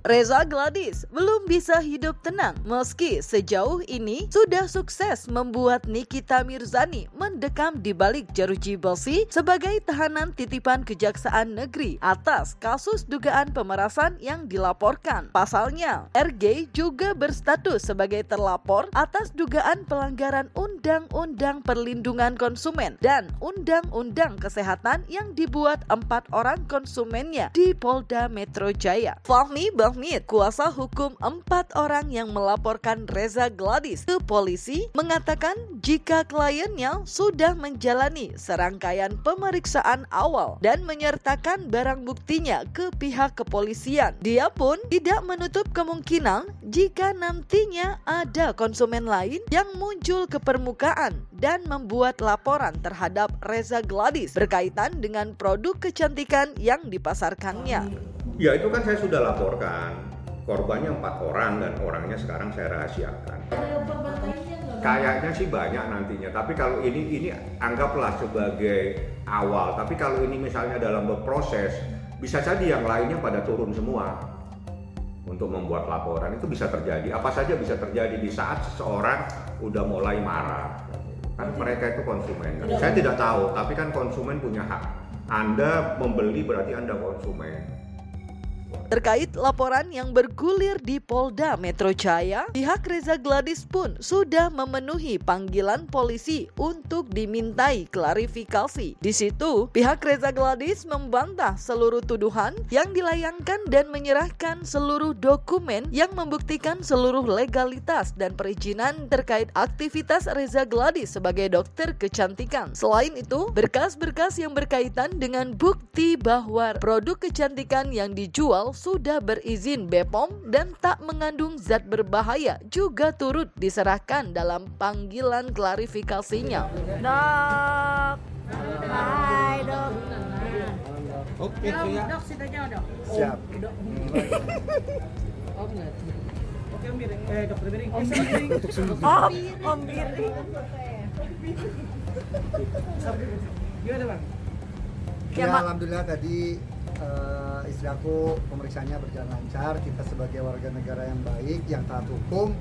Reza Gladys belum bisa hidup tenang meski sejauh ini sudah sukses membuat Nikita Mirzani mendekam di balik jeruji besi sebagai tahanan titipan Kejaksaan Negeri atas kasus dugaan pemerasan yang dilaporkan. Pasalnya, RG juga berstatus sebagai terlapor atas dugaan pelanggaran Undang-Undang Perlindungan Konsumen dan Undang-Undang Kesehatan yang dibuat 4 orang konsumennya di Polda Metro Jaya. Fahmi Bahmid, kuasa hukum 4 orang yang melaporkan Reza Gladys ke polisi, mengatakan jika kliennya sudah menjalani serangkaian pemeriksaan awal dan menyertakan barang buktinya ke pihak kepolisian. Dia pun tidak menutup kemungkinan jika nantinya ada konsumen lain yang muncul ke permukaan dan membuat laporan terhadap Reza Gladys berkaitan dengan produk kecantikan yang dipasarkannya. Ya itu kan saya sudah laporkan, korbannya 4 orang dan orangnya sekarang saya rahasiakan. Kayaknya sih banyak nantinya, tapi kalau ini anggaplah sebagai awal. Tapi kalau ini misalnya dalam berproses, bisa jadi yang lainnya pada turun semua untuk membuat laporan. Itu bisa terjadi, apa saja bisa terjadi di saat seseorang udah mulai marah. Kan mereka itu konsumen, saya tidak tahu, tapi kan konsumen punya hak. Anda membeli berarti Anda konsumen. Terkait laporan yang bergulir di Polda Metro Jaya, pihak Reza Gladys pun sudah memenuhi panggilan polisi untuk dimintai klarifikasi. Di situ, pihak Reza Gladys membantah seluruh tuduhan yang dilayangkan dan menyerahkan seluruh dokumen yang membuktikan seluruh legalitas dan perizinan terkait aktivitas Reza Gladys sebagai dokter kecantikan. Selain itu, berkas-berkas yang berkaitan dengan bukti bahwa produk kecantikan yang dijual sudah berizin BPOM dan tak mengandung zat berbahaya juga turut diserahkan dalam panggilan klarifikasinya. Dok, hai dok. Oke, Dok, situ aja dok. siap. Oke, Om Biring. Dokter Biring. Om Biring. Gimana, Bang? Ya, Ya, Mak. alhamdulillah tadi istri aku pemeriksaannya berjalan lancar. Kita sebagai warga negara yang baik, yang taat hukum,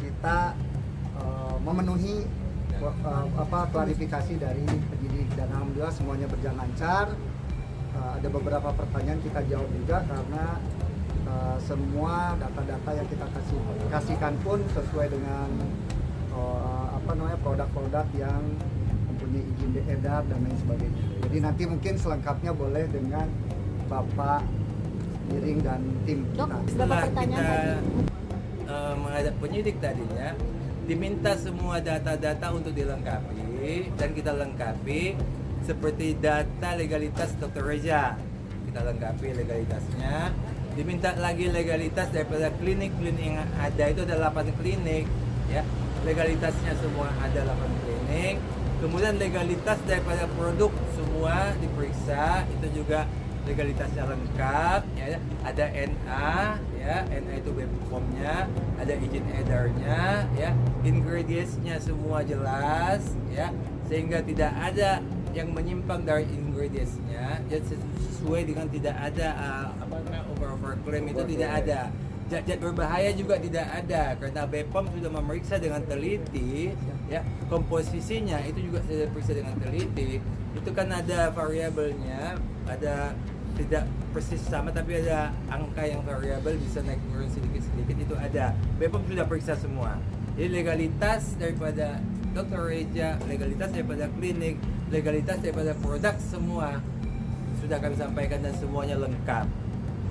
kita memenuhi klarifikasi dari penyidik dan alhamdulillah semuanya berjalan lancar. Ada beberapa pertanyaan kita jawab juga karena semua data-data yang kita kasihkan pun sesuai dengan produk-produk yang mempunyai izin edar dan lain sebagainya. Jadi nanti mungkin selengkapnya boleh dengan Bapak Biring dan tim Dok, kita. beberapa pertanyaan menghadap penyidik tadinya diminta semua data-data untuk dilengkapi dan kita lengkapi seperti data legalitas Dr. Reza, kita lengkapi legalitasnya. Diminta lagi legalitas daripada klinik-klinik yang ada, itu ada 8 klinik ya, legalitasnya semua ada 8 klinik. Kemudian legalitas daripada produk semua diperiksa, itu juga legalitasnya lengkap ya. Ada NA ya, NA itu BPOM-nya, ada izin edarnya ya, ingredients-nya semua jelas ya, sehingga tidak ada yang menyimpang dari ingredients-nya ya, sesuai dengan tidak ada over claim itu tidak ada. Zat-zat berbahaya juga tidak ada karena BPOM sudah memeriksa dengan teliti ya, komposisinya itu juga sudah diperiksa dengan teliti. Itu kan ada variabelnya, ada tidak persis sama tapi ada angka yang variabel, bisa naik turun sedikit-sedikit, itu ada. BPOM sudah periksa semua. Jadi legalitas daripada Dr. Reza, legalitas daripada klinik, legalitas daripada produk semua sudah kami sampaikan dan semuanya lengkap.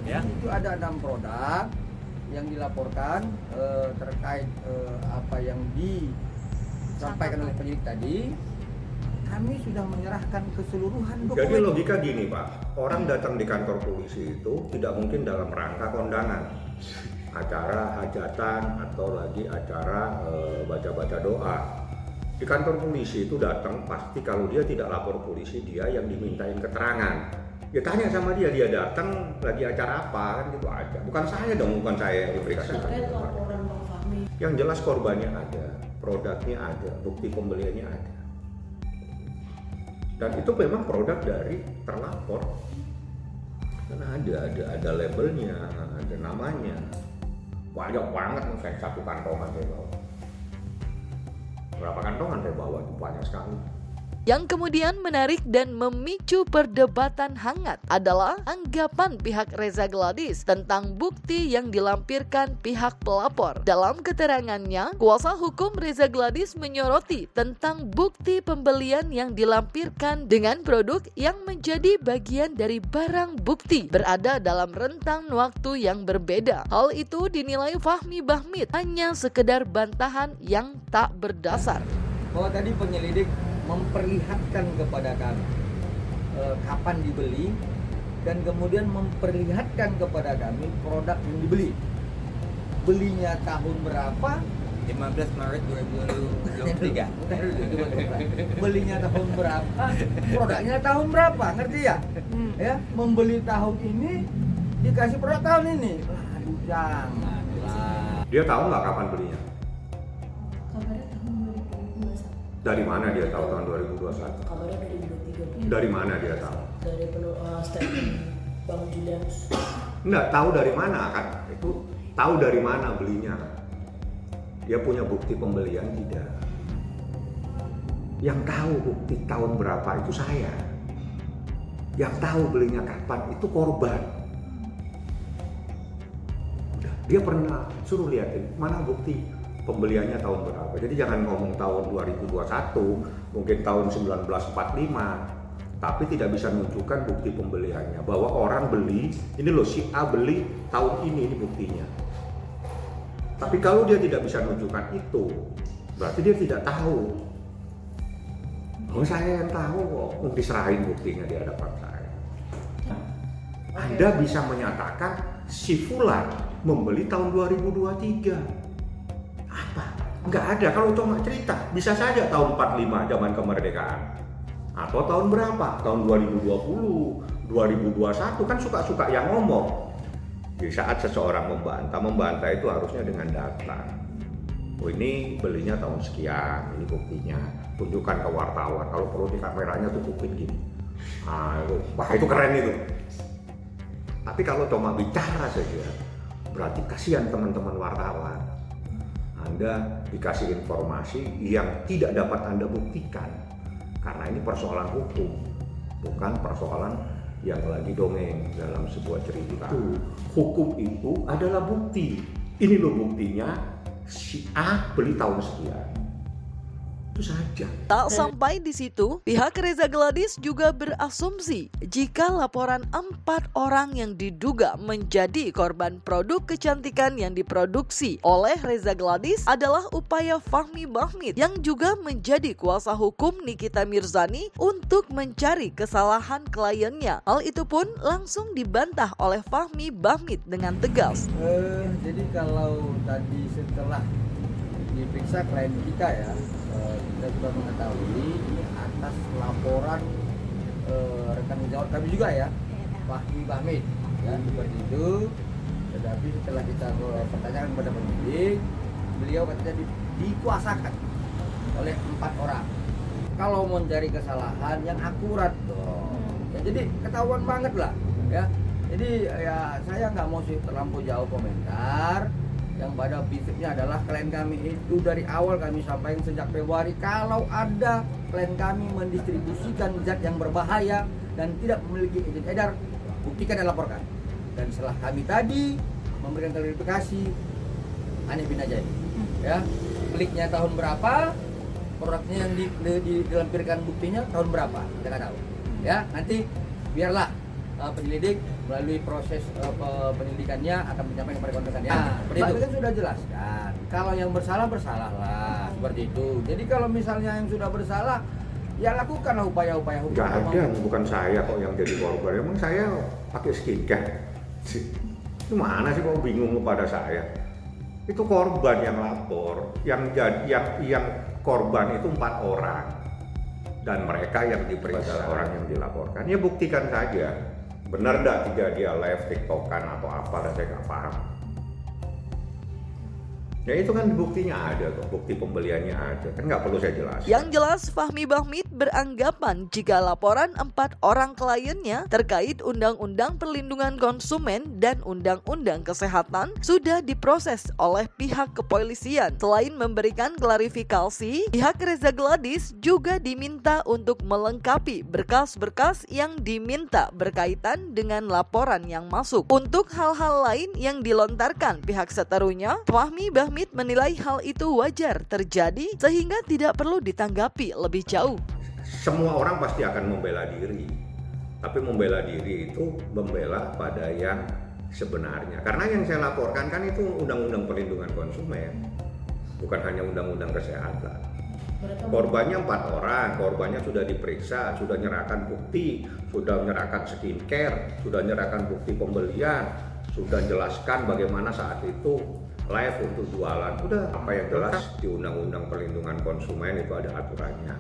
Ya. Itu ada 6 produk yang dilaporkan terkait apa yang disampaikan oleh penyidik tadi. Kami sudah menyerahkan keseluruhan dokumen. Jadi logika gini Pak, orang datang di kantor polisi itu tidak mungkin dalam rangka kondangan, acara hajatan atau lagi acara baca-baca doa. Di kantor polisi itu datang pasti kalau dia tidak lapor polisi, dia yang dimintain keterangan. Ya tanya sama dia datang lagi acara apa, kan gitu aja. Bukan saya dong, bukan saya yang diperiksa. Yang jelas korbannya ada, produknya ada, bukti pembeliannya ada. Dan itu memang produk dari terlapor. Kan ada labelnya, ada namanya. Banyak banget, saya satu kantongan saya bawa. Berapa kantongan saya bawa itu banyak sekali. Yang kemudian menarik dan memicu perdebatan hangat adalah anggapan pihak Reza Gladys tentang bukti yang dilampirkan pihak pelapor. Dalam keterangannya, kuasa hukum Reza Gladys menyoroti tentang bukti pembelian yang dilampirkan dengan produk yang menjadi bagian dari barang bukti berada dalam rentang waktu yang berbeda. Hal itu dinilai Fahmi Bahmid hanya sekedar bantahan yang tak berdasar. Bahwa tadi penyelidik memperlihatkan kepada kami kapan dibeli dan kemudian memperlihatkan kepada kami produk yang dibeli. Belinya tahun berapa? 15 Maret 2023. Belinya tahun berapa? Produknya tahun berapa? Ngerti ya? Ya, membeli tahun ini dikasih produk tahun ini. Aduh, janganlah. Dia tahu nggak kapan belinya? Kabarnya tahun 2021. Dari mana dia tahu tahun 2021? Kabarnya dari 2030. Dari mana dia tahu? Dari statement Bang Julianus. Enggak, tahu dari mana kan? Itu tahu dari mana belinya. Dia punya bukti pembelian tidak. Yang tahu bukti tahun berapa itu saya. Yang tahu belinya kapan itu korban. Udah, dia pernah suruh liatin mana bukti pembeliannya tahun berapa. Jadi jangan ngomong tahun 2021, mungkin tahun 1945. Tapi tidak bisa menunjukkan bukti pembeliannya bahwa orang beli, ini loh si A beli tahun ini buktinya. Tapi kalau dia tidak bisa menunjukkan itu, berarti dia tidak tahu. Oh, saya yang tahu kok, diserahin buktinya di hadapan saya. Anda bisa menyatakan si Fulan membeli tahun 2023. Apa? Nggak ada, kalau cuma cerita, bisa saja tahun 45 zaman kemerdekaan. Atau tahun berapa? Tahun 2020, 2021, kan suka-suka yang ngomong. Di saat seseorang membantah itu harusnya dengan data. Oh, ini belinya tahun sekian, ini buktinya. Tunjukkan ke wartawan, kalau perlu di kameranya tutupin gini. Wah, itu keren itu. Tapi kalau cuma bicara saja, berarti kasihan teman-teman wartawan. Anda dikasih informasi yang tidak dapat Anda buktikan. Karena ini persoalan hukum, bukan persoalan yang lagi dongeng dalam sebuah cerita. Hukum itu adalah bukti. Ini loh buktinya, si A beli tahun sekian. Itu saja. Tak sampai di situ, pihak Reza Gladys juga berasumsi jika laporan 4 orang yang diduga menjadi korban produk kecantikan yang diproduksi oleh Reza Gladys adalah upaya Fahmi Bahmid yang juga menjadi kuasa hukum Nikita Mirzani untuk mencari kesalahan kliennya. Hal itu pun langsung dibantah oleh Fahmi Bahmid dengan tegas. Jadi kalau tadi setelah diperiksa klien kita ya, kita sudah mengetahui ini atas laporan rekan sejawat kami juga ya, Fahmi Bahmid ya, seperti itu. Tetapi setelah kita pertanyakan kepada penyidik, beliau katanya dikuasakan oleh 4 orang. Kalau mau mencari kesalahan yang akurat dong. Ya, jadi ketahuan banget lah ya. Jadi ya saya nggak mau terlampau jauh komentar. Yang pada prinsipnya adalah klien kami itu dari awal kami sampaikan sejak Februari, kalau ada klien kami mendistribusikan zat yang berbahaya dan tidak memiliki izin edar, buktikan dan laporkan. Dan setelah kami tadi memberikan klarifikasi, aneh bin ajaib ya, kliknya tahun berapa, produknya yang dilampirkan buktinya tahun berapa, kita nggak tahu ya. Nanti biarlah penyelidik melalui proses penyelidikannya akan menyampaikan kepada kontesannya. Seperti itu kan sudah jelaskan. Kalau yang bersalah bersalahlah, seperti itu. Jadi kalau misalnya yang sudah bersalah, ya lakukanlah upaya-upaya hukum. Gak ada, bukan saya kok yang jadi korban. Emang saya pakai skincare. Itu mana sih kok bingung kepada saya? Itu korban yang lapor, yang korban itu 4 orang. Dan mereka yang diperiksa orang yang dilaporkan. Ya buktikan saja. Benar enggak dia live TikTokan atau apa, dan saya nggak paham. Ya itu kan buktinya ada kok, bukti pembeliannya ada, kan nggak perlu saya jelaskan. Yang jelas Fahmi Bahmid beranggapan jika laporan 4 orang kliennya terkait Undang-Undang Perlindungan Konsumen dan Undang-Undang Kesehatan sudah diproses oleh pihak kepolisian. Selain memberikan klarifikasi, pihak Reza Gladys juga diminta untuk melengkapi berkas-berkas yang diminta berkaitan dengan laporan yang masuk. Untuk hal-hal lain yang dilontarkan pihak seterunya, Fahmi Bahmid menilai hal itu wajar terjadi sehingga tidak perlu ditanggapi lebih jauh. Semua orang pasti akan membela diri, tapi membela diri itu membela pada yang sebenarnya. Karena yang saya laporkan kan itu Undang-Undang Perlindungan Konsumen, bukan hanya Undang-Undang Kesehatan. Korbannya 4 orang, korbannya sudah diperiksa, sudah menyerahkan bukti, sudah menyerahkan skincare, sudah menyerahkan bukti pembelian, sudah jelaskan bagaimana saat itu live untuk jualan. Udah, apa yang jelas di Undang-Undang Perlindungan Konsumen itu ada aturannya.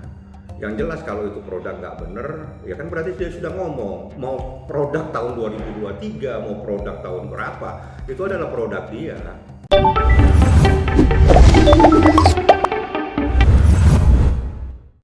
Yang jelas kalau itu produk nggak bener, ya kan berarti dia sudah ngomong mau produk tahun 2023, mau produk tahun berapa, itu adalah produk dia.